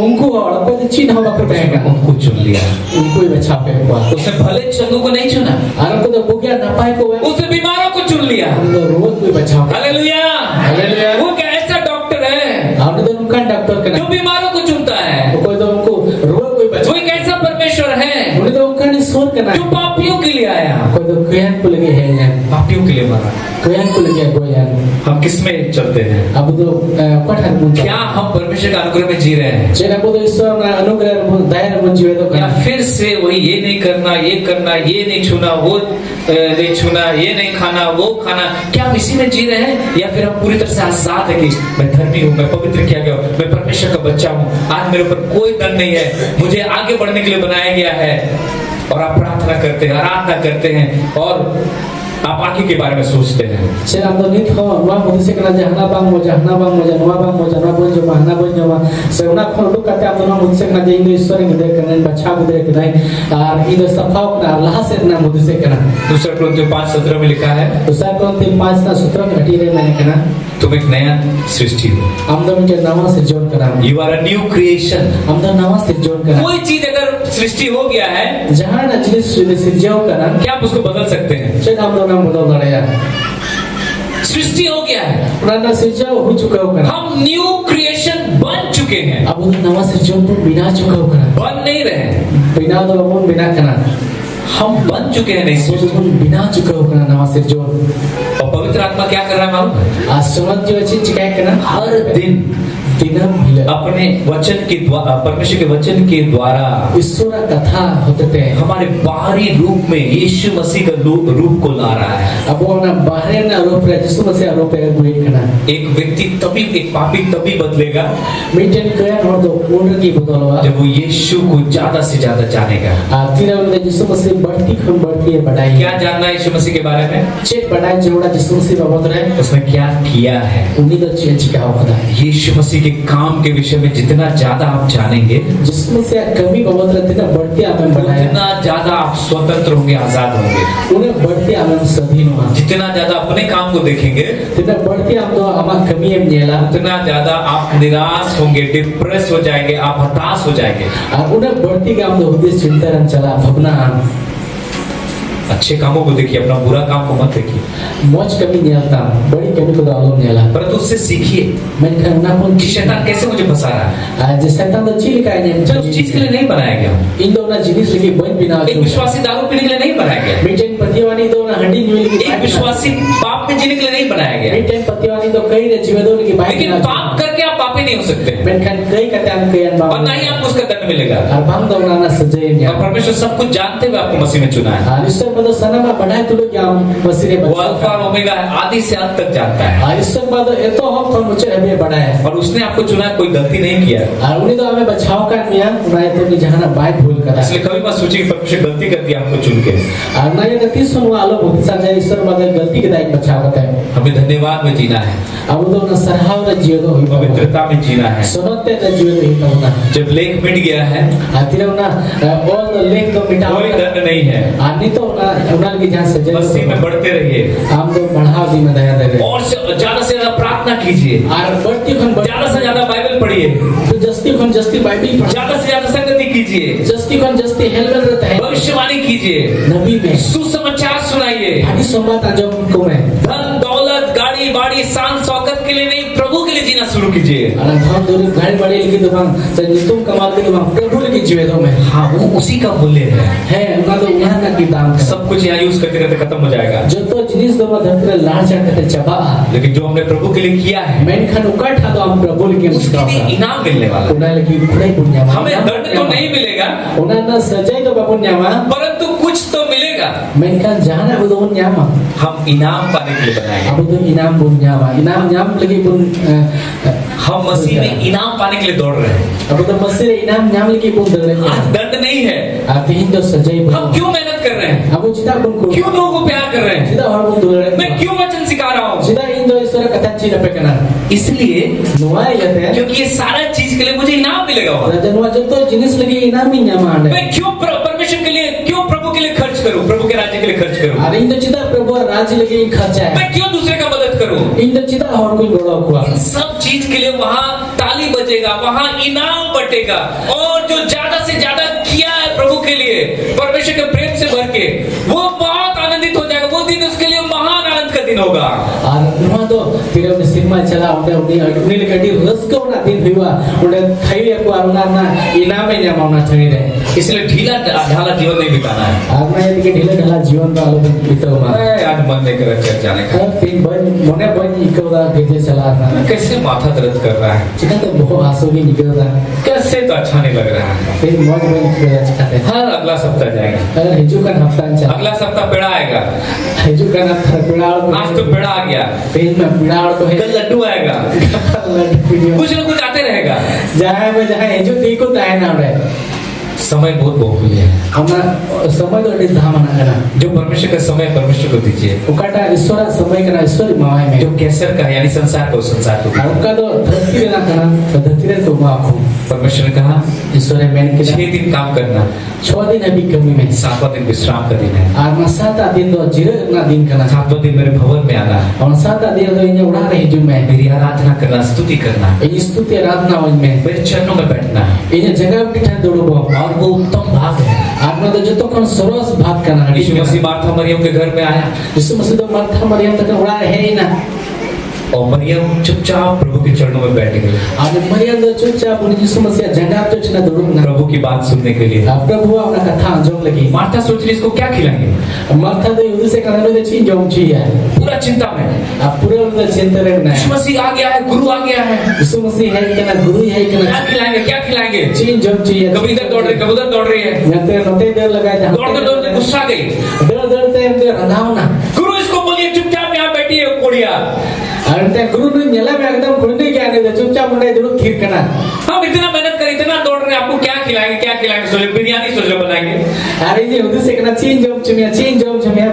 उनको और कोई चीन होगा पर रहेगा उनको चुन लिया। उनको ही बचा पे हुआ उसने भले चंगों को नहीं चुना, आराम को तो बुगिया ना पाए को है उसने बीमारों को चुन लिया। तो रोज कोई बचा हालेलुया। हालेलुया। वो क्या ऐसा डॉक्टर है आपने तो उनका डॉक्टर का जो बीमारों को चुनता है। कोई तो उनको रोज कोई बचा वो एक ऐसा परमेश्वर है उन्हें तो उनका नहीं सोच करना जो पापियों के लिए आया, कोई तो कोयन को लगे है यार पापियों के लिए मरा। कोयन को लगे कोई यार हम किस में चलते हैं? अब तो पठान मुझे क्या हम परमेश्वर का अनुग्रह में जी रहे हैं, चेक अब तो ईश्वर ना अनुग्रह दायर मुझे जीवे तो या फिर से वही ये नहीं करना, ये करना, ये नहीं छूना, वो नहीं छूना, ये नहीं खाना, वो खाना, क्या हम इसी में जी रहे हैं? या फिर हम पूरी तरह से आजाद है कि मैं धर्मी हूँ, मैं पवित्र किया गया हूँ, मैं परमेश्वर का बच्चा हूँ, आज मेरे ऊपर कोई दंड नहीं है, मुझे आगे बढ़ने के लिए बनाया गया है। और आप प्रार्थना करते हैं, आराधना करते हैं और आप आगे के बारे में सोचते हैं। चेक अब तो नित हो नवा मुझे से करना जहना बांग मोजा नवा बांग मोजा नवा बोल जमा ना बोल जमा सेवना खोल दो करते आप नवा मुझे से करना जाएंगे ईश्वर के देख करना बच्चा को देख करना और इधर सफाओ ना अल्लाह से ना मुझे से करना दूसरा कुरिन्थियों 5:17 में लिखा है, दूसरा कुरिन्थियों 5:17 में हटी रे मैंने कहना तुम एक नया सृष्टि हो। हम तो मुझे नवा से जोड़ करना you are a new creation. हम तो नवा से जोड़ करना कोई चीज अगर सृष्टि हो गया है, जहाँ ना जिस से जोड़ करना क्या आप उसको बदल सकते हैं? चेक हम तो नाम बदल रहे हैं सृष्टि हो गया है, पुराना सिर्जा हो चुका हो करना हम न्यू क्रिएशन बन चुके हैं। अब तो नवा से जोड़ पर बिना चुका हो करना बन नहीं रहे, बिना तो अपन बिना करना हम बन चुके हैं। नहीं सोचो। सोचो बिना चुका हो करना नवा से जोड़ और पवित्र आत्मा क्या कर रहा है मालूम है? आज समझ जो चीज क्या करना हर दिन दिनम मिले अपने वचन के द्वारा, परमेश्वर के वचन के द्वारा ईश्वर कथा होते थे हमारे बाहरी रूप में यीशु मसीह का रूप को ला रहा है। अब वो ना बाहर ना आरोप है जिसको मसीह आरोप है वो एक करना एक व्यक्ति तभी, एक पापी तभी बदलेगा मीटिंग कर और तो ओनर की बदलवा जब वो यीशु को ज्यादा से ज्यादा जानेगा। तीन उन्हें जिसको मसीह बढ़ती है बढ़ाई क्या जानना है यीशु मसीह के बारे में? चेक बढ़ाई जोड़ा जिसको मसीह बाबत रहे उसने क्या किया है, उन्हीं तो चीज क्या होता है यीशु मसीह के काम के विषय में जितना ज्यादा आप जानेंगे, जिसमें से कमी बाबत रहती ना बढ़ती हमें बढ़ाया उतना ज्यादा आप स्वतंत्र होंगे, आजाद होंगे। उन्हें बढ़ती हमें सभी नुमा जितना ज्यादा अपने काम को देखेंगे, जितना बढ़ती हम तो हमारा कमी है नियला उतना ज्यादा आप निराश होंगे, डिप्रेस हो जाएंगे, आप हताश हो जाएंगे। और उन्हें बढ़ती का हम तो उद्देश्य चिंता रन चला भगना अच्छे कामों को देखिए, अपना बुरा काम को मत देखिए, मौज कमी नहीं आता बड़ी कमी को दालो नहीं आला परंतु उससे सीखिए मैंने कहा ना कौन कि शैतान कैसे मुझे फंसा रहा है। जिस शैतान तो चील का है जो उस चीज के लिए नहीं बनाया गया। इन दोनों जिनिस लेके बन बिना एक विश्वासी दारू पीने के लिए नहीं बनाया गया। मीटिंग पतिवानी तो ना हड्डी न्यूली की एक विश्वासी पाप में जीने के लिए नहीं बनाया गया। मीटिंग पतिवानी तो कई रे जीवदों की बात लेकिन पाप करके आप पापी नहीं हो सकते, मैंने कहा कई कहते हम कई अनबाव और ना ही आपको उसका दंड मिलेगा। और भाग दौड़ाना सजाए नहीं और परमेश्वर सब कुछ जानते हुए आपको मसीह में चुना है। हाँ ईश्वर पद सना में बढ़ाए तो लोग क्या मसीह ने वो अल्फा और ओमेगा है, आदि से अंत तक जानता है। ईश्वर पद ये तो हम पर मुझे अभी बढ़ाए और उसने आपको चुना है, कोई गलती नहीं किया। और उन्हें तो हमें बचाव कर मिया उन्हें तो नहीं जहां बात भूल करा इसलिए कभी मत सोचिए कि परमेश्वर गलती कर दिया आपको चुन के। और ना ये गलती सुनो आलो बहुत सा जाए ईश्वर पद गलती के दायित्व बचाव करता है। हमें धन्यवाद में जीना है, अब तो ना सरहाव ना जियो तो पवित्रता में जीना है। सुनते ना जियो तो ही तो ना जब लेख मिट गया है, आतिर ना और लेख तो मिटा कोई दंड नहीं है। आनी तो ना उन्हें की जहां सजे मसीह में बढ़ते रहिए हम तो बढ़ाव दी में दया दे और ज्यादा से ज्यादा प्रार्थना कीजिए, और बढ़ती खन ज्यादा से ज्यादा बाइबल पढ़िए, तो जस्ती खन जस्ती बाइबल पढ़ ज्यादा से ज्यादा संगति कीजिए, जस्ती खन जस्ती हेलमेट रहता है भविष्यवाणी कीजिए, नबी में सुसमाचार सुनाइए। आदि सोमवार ताजो को में धन दौलत गाड़ी बाड़ी शान शौकत के लिए नहीं, प्रभु के लिए जीना शुरू कीजिए। और धन दौलत गाड़ी बड़ी लिखी तो हम संजीतुम कमाल के हम प्रभु की जीवे तो में हाँ, वो उसी का मूल्य है। उनका तो यहाँ ना की दाम है। सब कुछ यहाँ यूज करते करते खत्म हो जाएगा, जो तो जिनिस दो धरती लाड़ चढ़ करते चबा लेकिन जो हमने प्रभु के लिए किया है मैंने खान उकट था तो हम प्रभु के उसके लिए इनाम मिलने वाला है। उन्हें लगी खुदाई पुण्य हमें दंड तो नहीं मिलेगा, उन्हें ना सजाई तो पुण्य परंतु कुछ तो मिलेगा। मैंने कहा जाना वो तो न्यामा हम इनाम पाने के लिए बनाएंगे। अब तो इनाम बुन्यामा इनाम न्याम लगी बुन हम मसीह में इनाम पाने के लिए दौड़ रहे हैं। अब तो मसीह इनाम न्याम लगी बुन दे रहे आज दंड नहीं है। आप ही जो सजाई हम क्यों मेहनत कर रहे हैं, अब वो जिदा बुन को क्यों लोगों को प्यार कर रहे हैं, जिदा और बुन दे रहे मैं क्यों वचन सिखा रहा हूँ, जिदा इन दो ईश्वर कथा चीज पे करना इसलिए नुआई लेते हैं क्योंकि ये सारा चीज के लिए मुझे इनाम मिलेगा। राजनवा जो तो जिनिस लगी इनाम ही न्यामा आने मैं क्यों परमेश्वर के लिए, क्यों प्रभु के लिए खर्च करूं, प्रभु के राज्य के लिए खर्च करूं। Ada Indo cita Prabu Raji lagi खर्चा है। मैं क्यों दूसरे का मदद करूं? Indo cita और कोई बड़ा हुआ। इन सब चीज के लिए वहां ताली बजेगा, वहां इनाम बटेगा, और जो ज्यादा से ज्यादा किया है प्रभु के लिए परमेश्वर के प्रेम से भर के, वो बहुत आनंदित हो जाएगा। वो दिन उसके लिए महान आनंद का दिन होगा। और वहाँ तो फिर अपने सिनेमा चला उन्हें उन्हें लगती रस्को ना दिन हुआ उन्हें खाई को आना ना इनाम में नहीं मारना चाहिए रहे। इसलिए ढीला ढाला जीवन नहीं बिताना है। और मैं ये कि ढीला ढाला जीवन का लोग बिताऊंगा। आज मन नहीं कर रहा चर्च जाने का। फिर मोने बन निकलता कैसे चला रहा है। कैसे माथा दर्द कर रहा है, चिकन तो बहुत आंसू भी निकल रहा है। कैसे तो अच्छा नहीं लग रहा है। फिर मौज में निकल जाते हैं। हाँ, अगला सप्ताह जाएगा। अगर हिजू का हफ्ता चला अगला सप्ताह पेड़ा आएगा। हिजू का हफ्ता पिड़ाड़ आज तो पेड़ा आ गया, फिर में पिड़ाड़ तो है कल लड्डू आएगा, कुछ न कुछ आते रहेगा। जहाँ में जहाँ हिजू देखो ताए ना रहे। समय बहुत बहुमूल्य है। हमारा समय तो डिस धाम ना करना। जो परमेश्वर का समय परमेश्वर को दीजिए। उकाटा ईश्वर समय करना ईश्वर मावाई में। जो कैसर का यानी संसार को संसार को दीजिए। उनका तो धरती में ना करना, तो धरती में तो माफ़। परमेश्वर ने कहा ईश्वर है मैंने 6 दिन काम करना, 6 दिन अभी कमी में, 7वां दिन विश्राम का दिन है। और 7वां दिन तो जिरना दिन करना, 7वां दिन मेरे भवन में आना, और 7वां दिन तो इन्हें उड़ा रही जो मैं मेरी आराधना करना, स्तुति करना, इन्हें स्तुति आराधना हो इनमें, मेरे चरणों में बैठना, इन्हें जगह बिठा दौड़ो और वो उत्तम भाग है। आपने तो जो तो कौन सरस भाग करना। यीशु मसीह मार्था मरियम के घर में आया। यीशु मसीह तो मार्था मरियम तक उड़ा रहे ही ना, और मरियम चुपचाप प्रभु के चरणों में बैठ गई। आज मरियम तो चुपचाप उन यीशु मसीह जगह तो चना दौड़ना प्रभु की बात सुनने के लिए। प्रभु अपना कथा अंजोम लगी। मार्था सोच रही इसको क्या खिलाएंगे। मार्था तो युद्ध से कहने लगे चीज जोम ची है, पूरा चिंता में। अब पूरे उनका चिंता रहना है। यीशु मसीह आ गया है, गुरु आ गया है, यीशु मसीह है कि ना गुरु है कि ना क्या खिलाएंगे क्या खिलाएंगे। चीज जोम ची है। कभी इधर दौड़ रही, कभी उधर दौड़ रही है। नते नते देर लगाए थे। दौड़ते दौड़ते गुस्सा गई। दौड़ते दौड़ते रंधाव ना। गुरु इसको बोलिए चुपचाप यहाँ बैठी है कोड़िया। अरे गुरु ने नीला में एकदम खुलने क्या नहीं था, चुपचाप मुंडे दौड़ खीर करना। हम इतना मेहनत कर इतना दौड़ रहे हैं, आपको क्या खिलाएंगे क्या खिलाएंगे। सोचे बिरयानी सोच बनाएंगे। अरे ये युद्ध से कहना चीज जोम चुमिया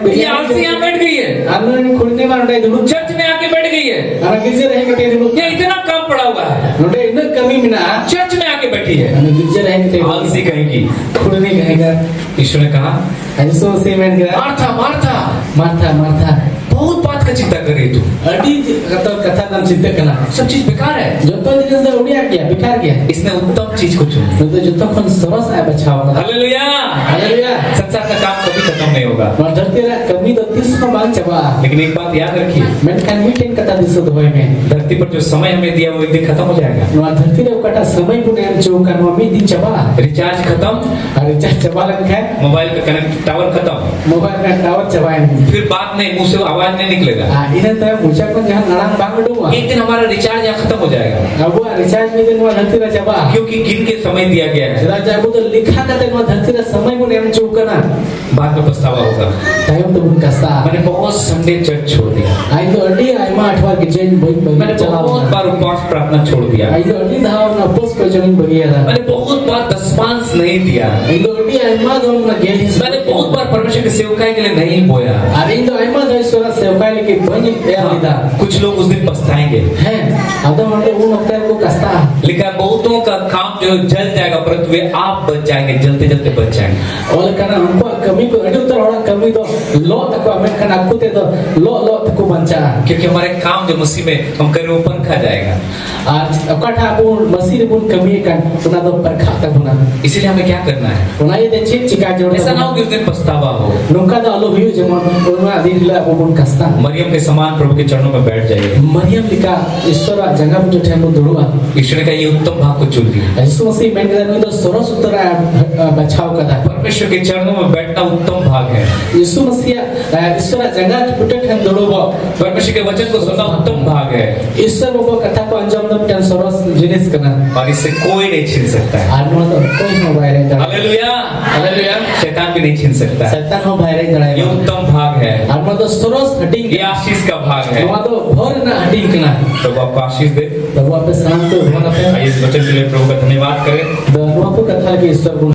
ये आलसी यहाँ बैठ गई है। अन्य खुलने में मुंडे दौड़ चर्च में आके बैठ गई है। अरे किसे रहेंगे तेरे दौड़। ये इतना कम पड़ा हुआ है, मुंडे इतना कमी में ना चर्च में आके बैठी है। अरे किसे रहेंगे तेरे आलसी कहेगी। खुलने कहेगा। यीशु ने कहा यीशु मसीह मैंने कहा मार्था मार्था मार्था मार्था बहुत बात का चिंता कर रही तू। अड़ी कथा नाम चिंता करना सब चीज बेकार है। जो तो दिन से उड़िया गया बेकार गया। इसने उत्तम चीज को चुना। तो जो तो कौन सरस है बचाओ। Hallelujah hallelujah. संसार का काम कभी खत्म नहीं होगा। और धरती रा कमी तो 30 को मान चबा। लेकिन एक बात याद रखिए, मैं kan मीटिंग कथा दिसो तो होय में धरती पर जो समय हमें दिया वो एक दिन खत्म हो जाएगा। और धरती रे कटा समय को ने जो kan मी दिन चबा। रिचार्ज खत्म, अरे चबा लग है। मोबाइल का कनेक्ट टावर खत्म, मोबाइल का टावर चबाए। फिर बात नहीं, मुंह से आवाज नहीं निकलेगा। इन्हें तो मुझे को जहां नड़ांग बांग डूंगा। एक दिन हमारा रिचार्ज यहाँ खत्म हो जाएगा। अब वो रिचार्ज में दिन वो धरती रा चबा। क्योंकि गिन के समय दिया गया है। राजा को तो लिखा करते वो धरती रा समय को ने चौकना। बाद में पछतावा होगा। टाइम तो उनका सा। मैंने बहुत संडे चर्च छोड़ दिया। आई तो अड़ी आई मां अठवा के चेंज बोई मैंने बहुत बार उपवास प्रार्थना छोड़ दिया। आई तो अड़ी धाव ना पोस्ट को जमीन बगिया था। मैंने बहुत बार दशमांश नहीं दिया। आई तो अड़ी आई मां दो ना गेलिस। मैंने बहुत बार परमेश्वर की सेवकाई के लिए नहीं बोया। अरे तो आई मां दो ईश्वर सेवकाई लेके बनी यार दा। कुछ लोग उस दिन पछताएंगे। हैं आदम हमने वो नक्ता को कस्ता। लिखा बहुतों का काम जो जल जाएगा परंतु वे आप बच जाएंगे, जलते जलते बच जाएंगे। और कहना हमको कमी को अड़ी उतर वाला कमी तो लो तक हमें कहना कुते तो लो तक को बंचा। क्योंकि हमारे काम जो मसीह में हम करें वो परखा जाएगा। आज अकठा अपन मसीह रे बुन कमी का सुना तो परखा तक होना। इसीलिए हमें क्या करना है, उना ये चिक चिका जोड़े। ऐसा ना हो कि उस दिन पछतावा हो। नुका तो अलो हुई जमन उना दिन ला वो बुन कस्ता। मरियम के समान प्रभु के चरणों में बैठ जाइए। मरियम लिखा ईश्वर जगह में जो ठेमो दुड़ुआ। ईश्वर का ये उत्तम भाग को चुन लिया। यीशु मसीह मैंने कहा तो सरस उत्तरा बचाव कथा। परमेश्वर के चरणों में बैठना उत्तम भाग है। यीशु मसीह ईश्वर जगह पुटे ठेम दुड़ुबो। परमेश्वर के वचन को सुनना उत्तम भाग है। ईश्वर वो कथा को अंजाम दम टन सरस जिनिस करना। और इससे कोई नहीं छीन सकता है। आनो तो कोई हो बाहर है। Hallelujah hallelujah. शैतान भी नहीं छीन सकता है। शैतान हो बाहर है। ये उत्तम भाग है। आनो तो सरस हटिंग। ये आशीष का भाग है। वो तो भोर ना हटिंग करना। तो आपको आशीष दे। तो वो पे शांत हो। आइए इस वचन के लिए प्रभु का धन्यवाद करें। तो वो को कथा के ईश्वर